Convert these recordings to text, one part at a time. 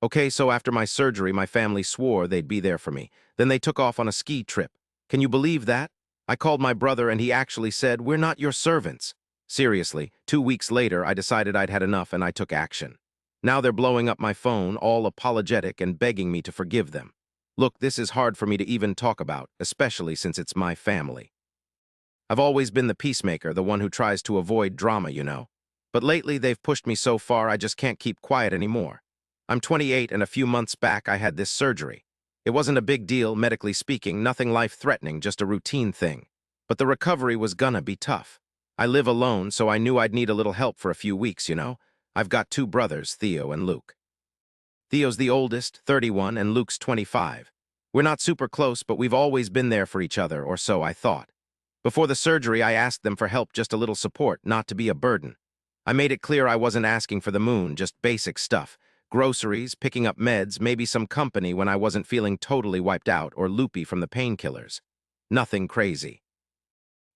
Okay, so after my surgery, my family swore they'd be there for me. Then they took off on a ski trip. Can you believe that? I called my brother and he actually said, "We're not your servants." Seriously, 2 weeks later, I decided I'd had enough and I took action. Now they're blowing up my phone, all apologetic and begging me to forgive them. Look, this is hard for me to even talk about, especially since it's my family. I've always been the peacemaker, the one who tries to avoid drama, you know. But lately, they've pushed me so far I just can't keep quiet anymore. I'm 28 and a few months back I had this surgery. It wasn't a big deal, medically speaking, nothing life-threatening, just a routine thing. But the recovery was gonna be tough. I live alone, so I knew I'd need a little help for a few weeks, you know. I've got two brothers, Theo and Luke. Theo's the oldest, 31, and Luke's 25. We're not super close, but we've always been there for each other, or so I thought. Before the surgery, I asked them for help, just a little support, not to be a burden. I made it clear I wasn't asking for the moon, just basic stuff. Groceries, picking up meds, maybe some company when I wasn't feeling totally wiped out or loopy from the painkillers. Nothing crazy.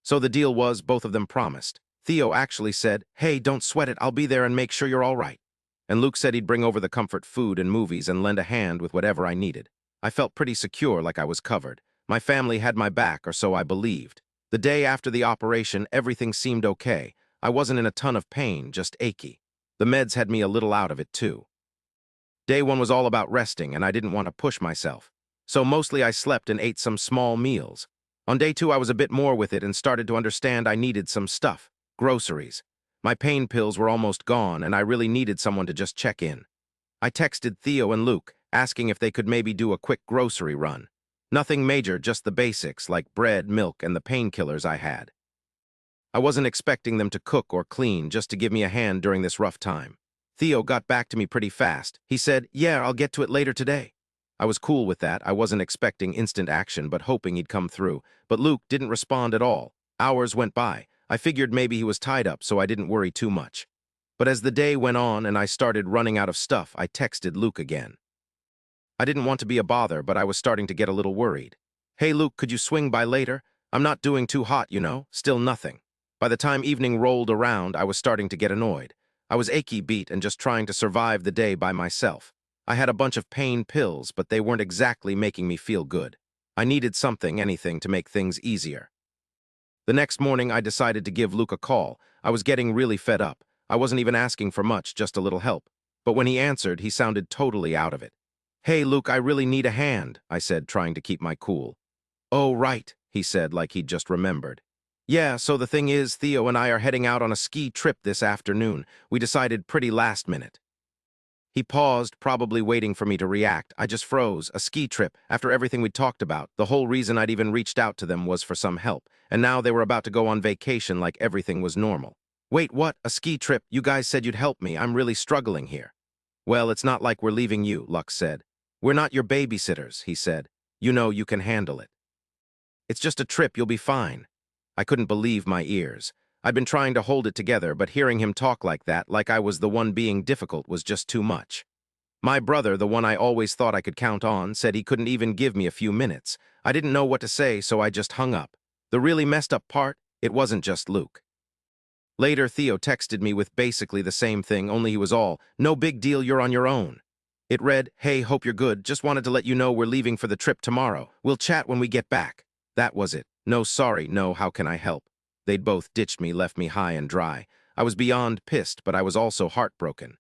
So the deal was, both of them promised. Theo actually said, "Hey, don't sweat it, I'll be there and make sure you're all right." And Luke said he'd bring over the comfort food and movies and lend a hand with whatever I needed. I felt pretty secure, like I was covered. My family had my back, or so I believed. The day after the operation, everything seemed okay. I wasn't in a ton of pain, just achy. The meds had me a little out of it, too. Day one was all about resting, and I didn't want to push myself. So mostly I slept and ate some small meals. On day two, I was a bit more with it and started to understand I needed some stuff. Groceries. My pain pills were almost gone, and I really needed someone to just check in. I texted Theo and Luke, asking if they could maybe do a quick grocery run. Nothing major, just the basics, like bread, milk, and the painkillers I had. I wasn't expecting them to cook or clean, just to give me a hand during this rough time. Theo got back to me pretty fast. He said, "Yeah, I'll get to it later today." I was cool with that. I wasn't expecting instant action, but hoping he'd come through. But Luke didn't respond at all. Hours went by. I figured maybe he was tied up, so I didn't worry too much. But as the day went on and I started running out of stuff, I texted Luke again. I didn't want to be a bother, but I was starting to get a little worried. "Hey, Luke, could you swing by later? I'm not doing too hot, you know, still nothing." By the time evening rolled around, I was starting to get annoyed. I was achy beat and just trying to survive the day by myself. I had a bunch of pain pills, but they weren't exactly making me feel good. I needed something, anything, to make things easier. The next morning, I decided to give Luke a call. I was getting really fed up. I wasn't even asking for much, just a little help. But when he answered, he sounded totally out of it. "Hey, Luke, I really need a hand," I said, trying to keep my cool. "Oh, right," he said, like he'd just remembered. "Yeah, so the thing is, Theo and I are heading out on a ski trip this afternoon. We decided pretty last minute." He paused, probably waiting for me to react. I just froze. A ski trip, after everything we'd talked about. The whole reason I'd even reached out to them was for some help. And now they were about to go on vacation like everything was normal. "Wait, what? A ski trip? You guys said you'd help me. I'm really struggling here." "Well, it's not like we're leaving you," Lux said. "We're not your babysitters," he said. "You know you can handle it. It's just a trip, you'll be fine." I couldn't believe my ears. I'd been trying to hold it together, but hearing him talk like that, like I was the one being difficult, was just too much. My brother, the one I always thought I could count on, said he couldn't even give me a few minutes. I didn't know what to say, so I just hung up. The really messed up part, it wasn't just Luke. Later, Theo texted me with basically the same thing, only he was all, "No big deal, you're on your own." It read, "Hey, hope you're good. Just wanted to let you know we're leaving for the trip tomorrow. We'll chat when we get back." That was it. No sorry, no how can I help. They'd both ditched me, left me high and dry. I was beyond pissed, but I was also heartbroken.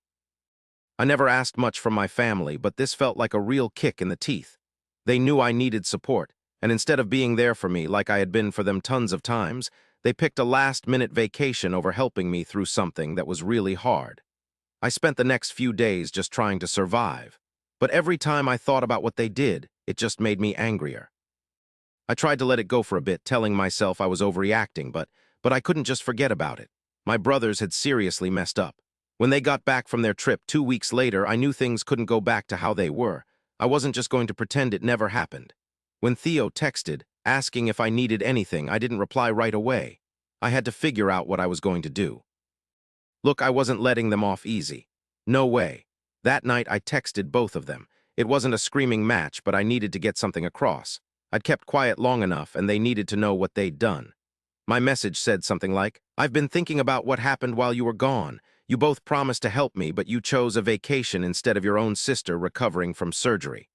I never asked much from my family, but this felt like a real kick in the teeth. They knew I needed support, and instead of being there for me like I had been for them tons of times, they picked a last-minute vacation over helping me through something that was really hard. I spent the next few days just trying to survive, but every time I thought about what they did, it just made me angrier. I tried to let it go for a bit, telling myself I was overreacting, but I couldn't just forget about it. My brothers had seriously messed up. When they got back from their trip 2 weeks later, I knew things couldn't go back to how they were. I wasn't just going to pretend it never happened. When Theo texted, asking if I needed anything, I didn't reply right away. I had to figure out what I was going to do. Look, I wasn't letting them off easy. No way. That night, I texted both of them. It wasn't a screaming match, but I needed to get something across. I'd kept quiet long enough, and they needed to know what they'd done. My message said something like, "I've been thinking about what happened while you were gone. You both promised to help me, but you chose a vacation instead of your own sister recovering from surgery.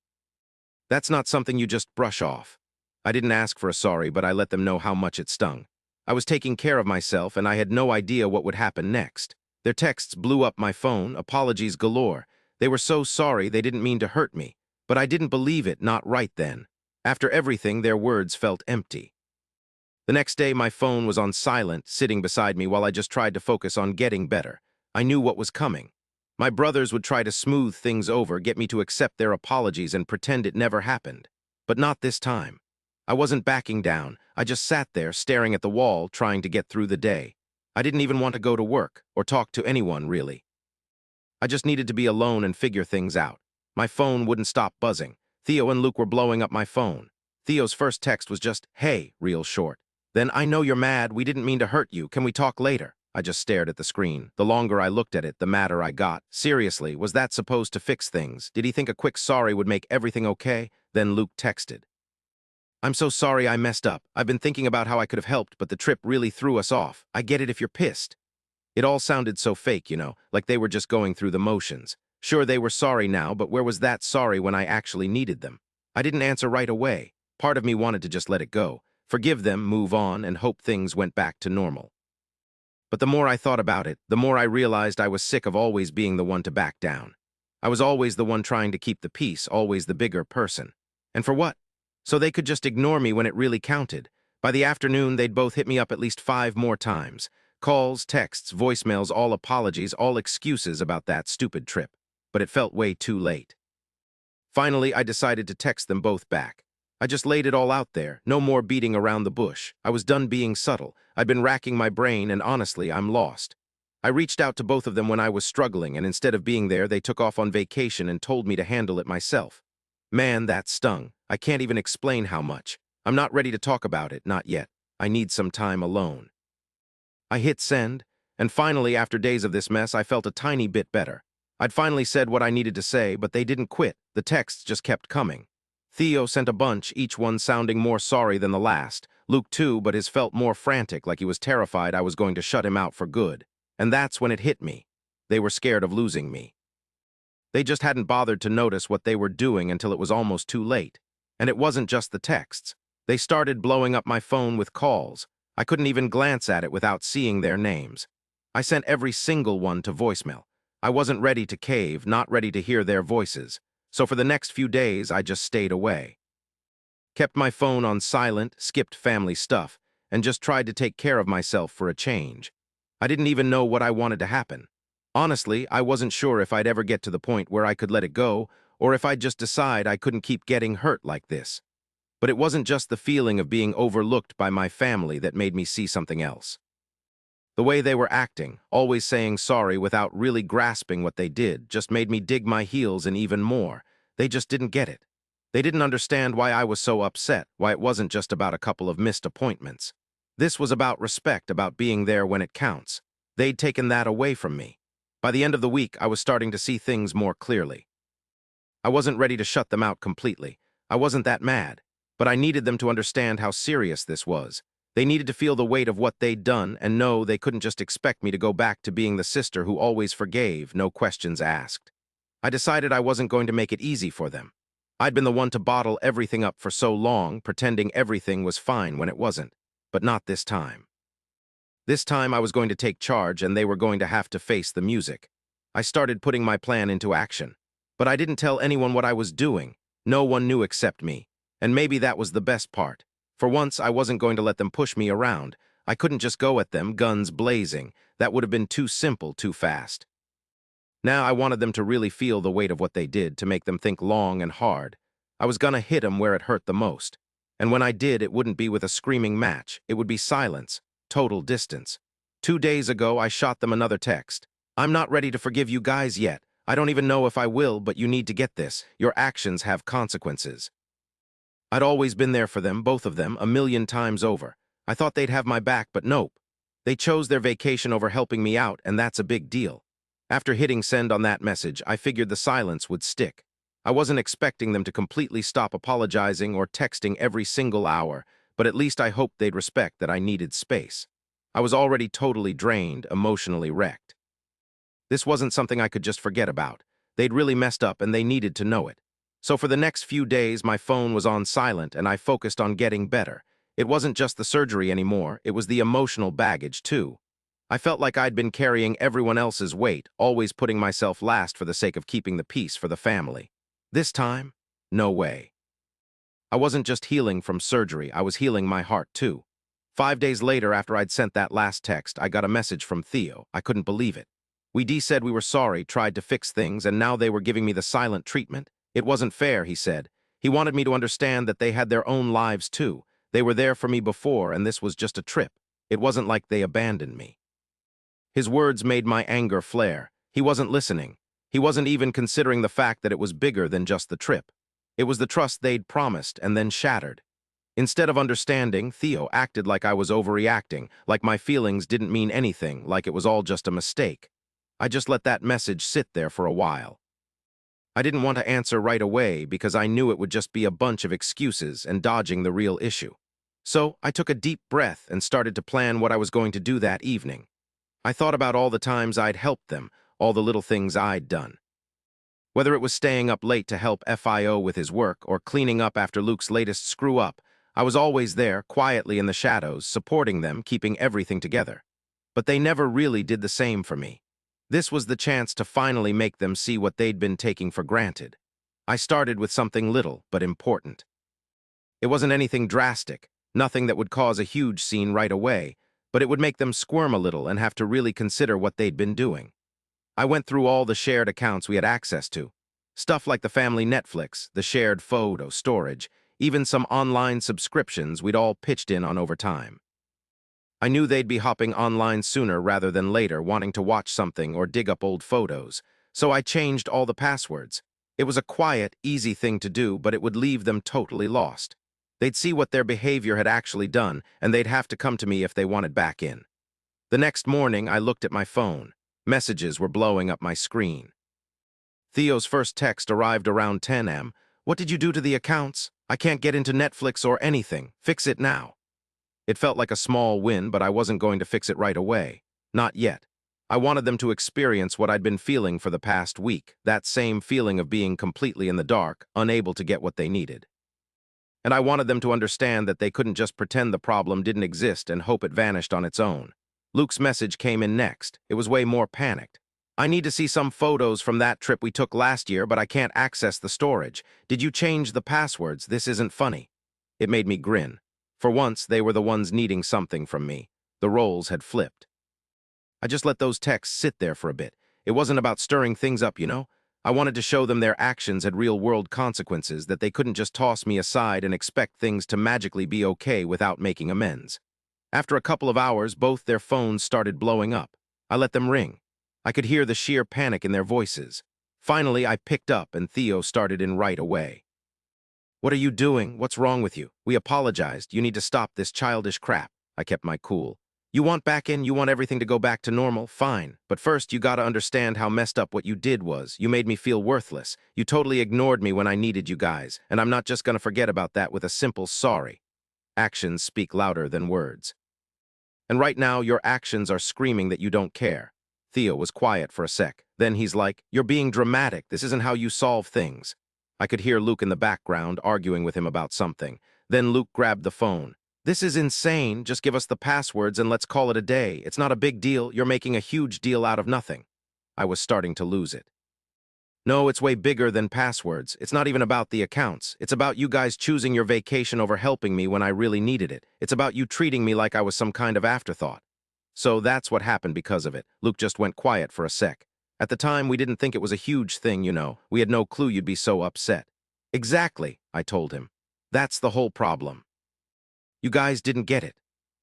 That's not something you just brush off. I didn't ask for a sorry, but I let them know how much it stung. I was taking care of myself, and I had no idea what would happen next. Their texts blew up my phone, apologies galore. They were so sorry they didn't mean to hurt me, but I didn't believe it, not right then. After everything, their words felt empty. The next day, my phone was on silent, sitting beside me while I just tried to focus on getting better. I knew what was coming. My brothers would try to smooth things over, get me to accept their apologies and pretend it never happened. But not this time. I wasn't backing down. I just sat there, staring at the wall, trying to get through the day. I didn't even want to go to work, or talk to anyone, really. I just needed to be alone and figure things out. My phone wouldn't stop buzzing. Theo and Luke were blowing up my phone. Theo's first text was just, "Hey," real short. Then, "I know you're mad. We didn't mean to hurt you. Can we talk later?" I just stared at the screen. The longer I looked at it, the madder I got. Seriously, was that supposed to fix things? Did he think a quick sorry would make everything okay? Then Luke texted, "I'm so sorry I messed up. I've been thinking about how I could have helped, but the trip really threw us off. I get it if you're pissed." It all sounded so fake, like they were just going through the motions. Sure, they were sorry now, but where was that sorry when I actually needed them? I didn't answer right away. Part of me wanted to just let it go, forgive them, move on, and hope things went back to normal. But the more I thought about it, the more I realized I was sick of always being the one to back down. I was always the one trying to keep the peace, always the bigger person. And for what? So they could just ignore me when it really counted. By the afternoon, they'd both hit me up at least 5 more times. Calls, texts, voicemails, all apologies, all excuses about that stupid trip. But it felt way too late. Finally, I decided to text them both back. I just laid it all out there, no more beating around the bush. I was done being subtle. I'd been racking my brain, and honestly, I'm lost. I reached out to both of them when I was struggling, and instead of being there, they took off on vacation and told me to handle it myself. Man, that stung. I can't even explain how much. I'm not ready to talk about it, not yet. I need some time alone. I hit send, and finally, after days of this mess, I felt a tiny bit better. I'd finally said what I needed to say, but they didn't quit. The texts just kept coming. Theo sent a bunch, each one sounding more sorry than the last. Luke too, but his felt more frantic, like he was terrified I was going to shut him out for good. And that's when it hit me. They were scared of losing me. They just hadn't bothered to notice what they were doing until it was almost too late. And it wasn't just the texts. They started blowing up my phone with calls. I couldn't even glance at it without seeing their names. I sent every single one to voicemail. I wasn't ready to cave, not ready to hear their voices. So for the next few days, I just stayed away. Kept my phone on silent, skipped family stuff, and just tried to take care of myself for a change. I didn't even know what I wanted to happen. Honestly, I wasn't sure if I'd ever get to the point where I could let it go, or if I'd just decide I couldn't keep getting hurt like this. But it wasn't just the feeling of being overlooked by my family that made me see something else. The way they were acting, always saying sorry without really grasping what they did, just made me dig my heels in even more. They just didn't get it. They didn't understand why I was so upset, why it wasn't just about a couple of missed appointments. This was about respect, about being there when it counts. They'd taken that away from me. By the end of the week, I was starting to see things more clearly. I wasn't ready to shut them out completely. I wasn't that mad. But I needed them to understand how serious this was. They needed to feel the weight of what they'd done and know they couldn't just expect me to go back to being the sister who always forgave, no questions asked. I decided I wasn't going to make it easy for them. I'd been the one to bottle everything up for so long, pretending everything was fine when it wasn't. But not this time. This time I was going to take charge and they were going to have to face the music. I started putting my plan into action. But I didn't tell anyone what I was doing. No one knew except me. And maybe that was the best part. For once, I wasn't going to let them push me around. I couldn't just go at them, guns blazing. That would have been too simple, too fast. Now I wanted them to really feel the weight of what they did, to make them think long and hard. I was gonna hit them where it hurt the most. And when I did, it wouldn't be with a screaming match. It would be silence, total distance. 2 days ago, I shot them another text. "I'm not ready to forgive you guys yet. I don't even know if I will, but you need to get this. Your actions have consequences." I'd always been there for them, both of them, a million times over. I thought they'd have my back, but nope. They chose their vacation over helping me out, and that's a big deal. After hitting send on that message, I figured the silence would stick. I wasn't expecting them to completely stop apologizing or texting every single hour, but at least I hoped they'd respect that I needed space. I was already totally drained, emotionally wrecked. This wasn't something I could just forget about. They'd really messed up and they needed to know it. So for the next few days, my phone was on silent and I focused on getting better. It wasn't just the surgery anymore, it was the emotional baggage too. I felt like I'd been carrying everyone else's weight, always putting myself last for the sake of keeping the peace for the family. This time, no way. I wasn't just healing from surgery, I was healing my heart too. 5 days later, after I'd sent that last text, I got a message from Theo. I couldn't believe it. We said we were sorry, tried to fix things, and now they were giving me the silent treatment. It wasn't fair, he said. He wanted me to understand that they had their own lives too. They were there for me before, and this was just a trip. It wasn't like they abandoned me. His words made my anger flare. He wasn't listening. He wasn't even considering the fact that it was bigger than just the trip. It was the trust they'd promised and then shattered. Instead of understanding, Theo acted like I was overreacting, like my feelings didn't mean anything, like it was all just a mistake. I just let that message sit there for a while. I didn't want to answer right away because I knew it would just be a bunch of excuses and dodging the real issue. So I took a deep breath and started to plan what I was going to do that evening. I thought about all the times I'd helped them, all the little things I'd done. Whether it was staying up late to help FIO with his work or cleaning up after Luke's latest screw-up, I was always there, quietly in the shadows, supporting them, keeping everything together. But they never really did the same for me. This was the chance to finally make them see what they'd been taking for granted. I started with something little but important. It wasn't anything drastic, nothing that would cause a huge scene right away, but it would make them squirm a little and have to really consider what they'd been doing. I went through all the shared accounts we had access to. Stuff like the family Netflix, the shared photo storage, even some online subscriptions we'd all pitched in on over time. I knew they'd be hopping online sooner rather than later, wanting to watch something or dig up old photos, so I changed all the passwords. It was a quiet, easy thing to do, but it would leave them totally lost. They'd see what their behavior had actually done, and they'd have to come to me if they wanted back in. The next morning, I looked at my phone. Messages were blowing up my screen. Theo's first text arrived around 10 a.m. "What did you do to the accounts? I can't get into Netflix or anything. Fix it now." It felt like a small win, but I wasn't going to fix it right away. Not yet. I wanted them to experience what I'd been feeling for the past week, that same feeling of being completely in the dark, unable to get what they needed. And I wanted them to understand that they couldn't just pretend the problem didn't exist and hope it vanished on its own. Luke's message came in next. It was way more panicked. "I need to see some photos from that trip we took last year, but I can't access the storage. Did you change the passwords? This isn't funny." It made me grin. For once, they were the ones needing something from me. The roles had flipped. I just let those texts sit there for a bit. It wasn't about stirring things up, you know? I wanted to show them their actions had real-world consequences, that they couldn't just toss me aside and expect things to magically be okay without making amends. After a couple of hours, both their phones started blowing up. I let them ring. I could hear the sheer panic in their voices. Finally, I picked up and Theo started in right away. "What are you doing? What's wrong with you? We apologized. You need to stop this childish crap." I kept my cool. "You want back in? You want everything to go back to normal? Fine. But first, you gotta understand how messed up what you did was. You made me feel worthless. You totally ignored me when I needed you guys, and I'm not just gonna forget about that with a simple sorry." Actions speak louder than words. And right now, your actions are screaming that you don't care. Theo was quiet for a sec. Then he's like, "You're being dramatic. This isn't how you solve things." I could hear Luke in the background arguing with him about something. Then Luke grabbed the phone. "This is insane. Just give us the passwords and let's call it a day. It's not a big deal. You're making a huge deal out of nothing." I was starting to lose it. "No, it's way bigger than passwords. It's not even about the accounts. It's about you guys choosing your vacation over helping me when I really needed it. It's about you treating me like I was some kind of afterthought." So that's what happened because of it. Luke just went quiet for a sec. "At the time, we didn't think it was a huge thing, you know. We had no clue you'd be so upset." "Exactly," I told him. "That's the whole problem. You guys didn't get it."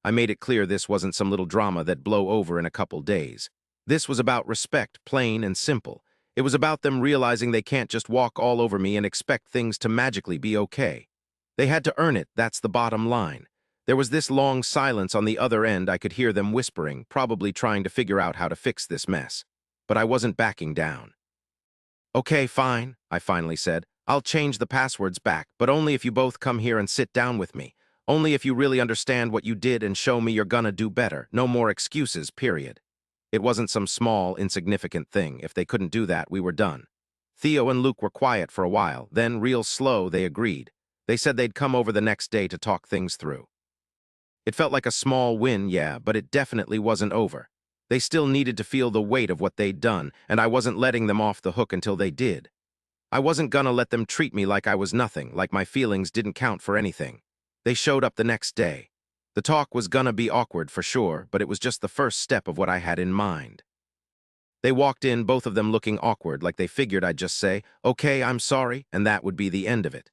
I made it clear this wasn't some little drama that'd blow over in a couple days. This was about respect, plain and simple. It was about them realizing they can't just walk all over me and expect things to magically be okay. They had to earn it, that's the bottom line. There was this long silence on the other end. I could hear them whispering, probably trying to figure out how to fix this mess. But I wasn't backing down. "Okay, fine," I finally said. "I'll change the passwords back, but only if you both come here and sit down with me. Only if you really understand what you did and show me you're gonna do better. No more excuses, period." It wasn't some small, insignificant thing. If they couldn't do that, we were done. Theo and Luke were quiet for a while, then, real slow, they agreed. They said they'd come over the next day to talk things through. It felt like a small win, yeah, but it definitely wasn't over. They still needed to feel the weight of what they'd done, and I wasn't letting them off the hook until they did. I wasn't gonna let them treat me like I was nothing, like my feelings didn't count for anything. They showed up the next day. The talk was gonna be awkward for sure, but it was just the first step of what I had in mind. They walked in, both of them looking awkward, like they figured I'd just say, "Okay, I'm sorry," and that would be the end of it.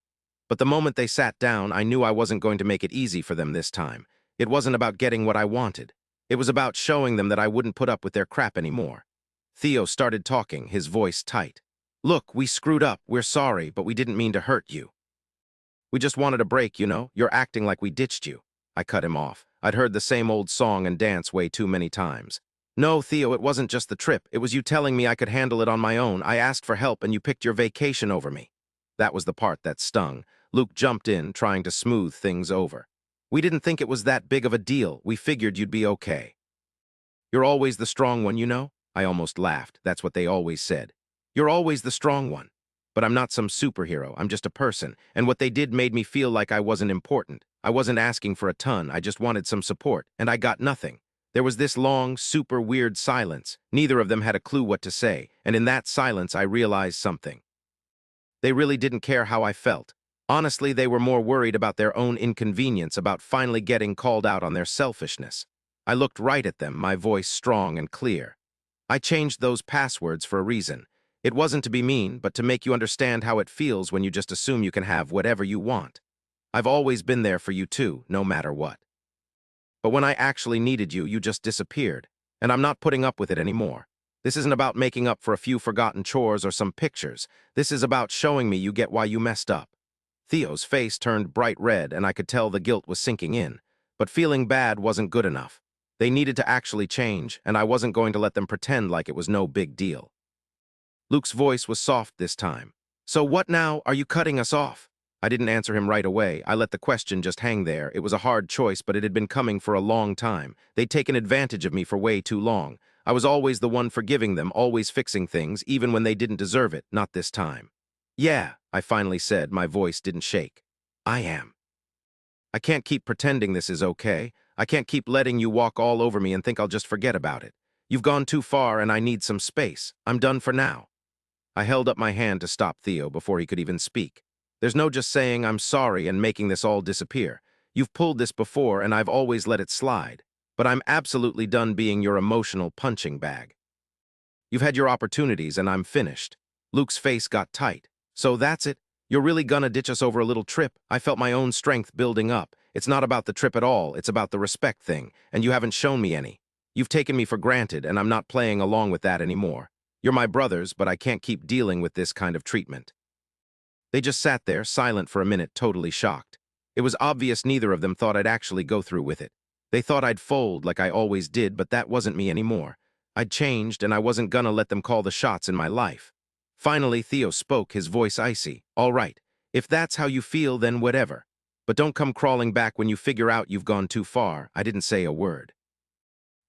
But the moment they sat down, I knew I wasn't going to make it easy for them this time. It wasn't about getting what I wanted. It was about showing them that I wouldn't put up with their crap anymore. Theo started talking, his voice tight. "Look, we screwed up, we're sorry, but we didn't mean to hurt you. We just wanted a break, you know? You're acting like we ditched you." I cut him off. I'd heard the same old song and dance way too many times. "No, Theo, it wasn't just the trip. It was you telling me I could handle it on my own. I asked for help and you picked your vacation over me." That was the part that stung. Luke jumped in, trying to smooth things over. "We didn't think it was that big of a deal. We figured you'd be okay. You're always the strong one, you know?" I almost laughed. That's what they always said. "You're always the strong one." But I'm not some superhero. I'm just a person. And what they did made me feel like I wasn't important. I wasn't asking for a ton. I just wanted some support. And I got nothing. There was this long, super weird silence. Neither of them had a clue what to say. And in that silence, I realized something. They really didn't care how I felt. Honestly, they were more worried about their own inconvenience, about finally getting called out on their selfishness. I looked right at them, my voice strong and clear. "I changed those passwords for a reason. It wasn't to be mean, but to make you understand how it feels when you just assume you can have whatever you want. I've always been there for you too, no matter what. But when I actually needed you, you just disappeared. And I'm not putting up with it anymore. This isn't about making up for a few forgotten chores or some pictures. This is about showing me you get why you messed up." Theo's face turned bright red, and I could tell the guilt was sinking in. But feeling bad wasn't good enough. They needed to actually change, and I wasn't going to let them pretend like it was no big deal. Luke's voice was soft this time. "So what now? Are you cutting us off?" I didn't answer him right away. I let the question just hang there. It was a hard choice, but it had been coming for a long time. They'd taken advantage of me for way too long. I was always the one forgiving them, always fixing things, even when they didn't deserve it, not this time. "Yeah," I finally said. My voice didn't shake. "I am. I can't keep pretending this is okay. I can't keep letting you walk all over me and think I'll just forget about it. You've gone too far and I need some space. I'm done for now." I held up my hand to stop Theo before he could even speak. "There's no just saying I'm sorry and making this all disappear. You've pulled this before and I've always let it slide. But I'm absolutely done being your emotional punching bag. You've had your opportunities and I'm finished." Luke's face got tight. "So that's it? You're really gonna ditch us over a little trip?" I felt my own strength building up. "It's not about the trip at all. It's about the respect thing, and you haven't shown me any. You've taken me for granted, and I'm not playing along with that anymore. You're my brothers, but I can't keep dealing with this kind of treatment." They just sat there, silent for a minute, totally shocked. It was obvious neither of them thought I'd actually go through with it. They thought I'd fold like I always did, but that wasn't me anymore. I'd changed, and I wasn't gonna let them call the shots in my life. Finally, Theo spoke, his voice icy. "All right. If that's how you feel, then whatever. But don't come crawling back when you figure out you've gone too far." I didn't say a word.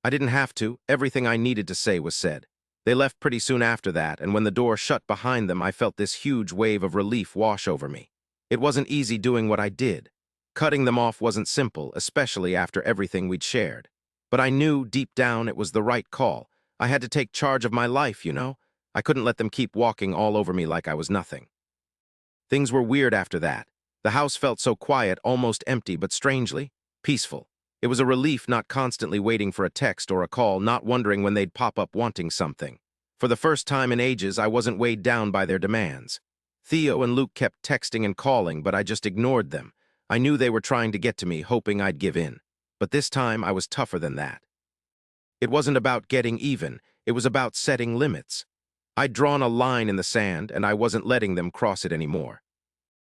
I didn't have to. Everything I needed to say was said. They left pretty soon after that, and when the door shut behind them, I felt this huge wave of relief wash over me. It wasn't easy doing what I did. Cutting them off wasn't simple, especially after everything we'd shared. But I knew deep down it was the right call. I had to take charge of my life, you know? I couldn't let them keep walking all over me like I was nothing. Things were weird after that. The house felt so quiet, almost empty, but strangely peaceful. It was a relief not constantly waiting for a text or a call, not wondering when they'd pop up wanting something. For the first time in ages, I wasn't weighed down by their demands. Theo and Luke kept texting and calling, but I just ignored them. I knew they were trying to get to me, hoping I'd give in. But this time, I was tougher than that. It wasn't about getting even. It was about setting limits. I'd drawn a line in the sand, and I wasn't letting them cross it anymore.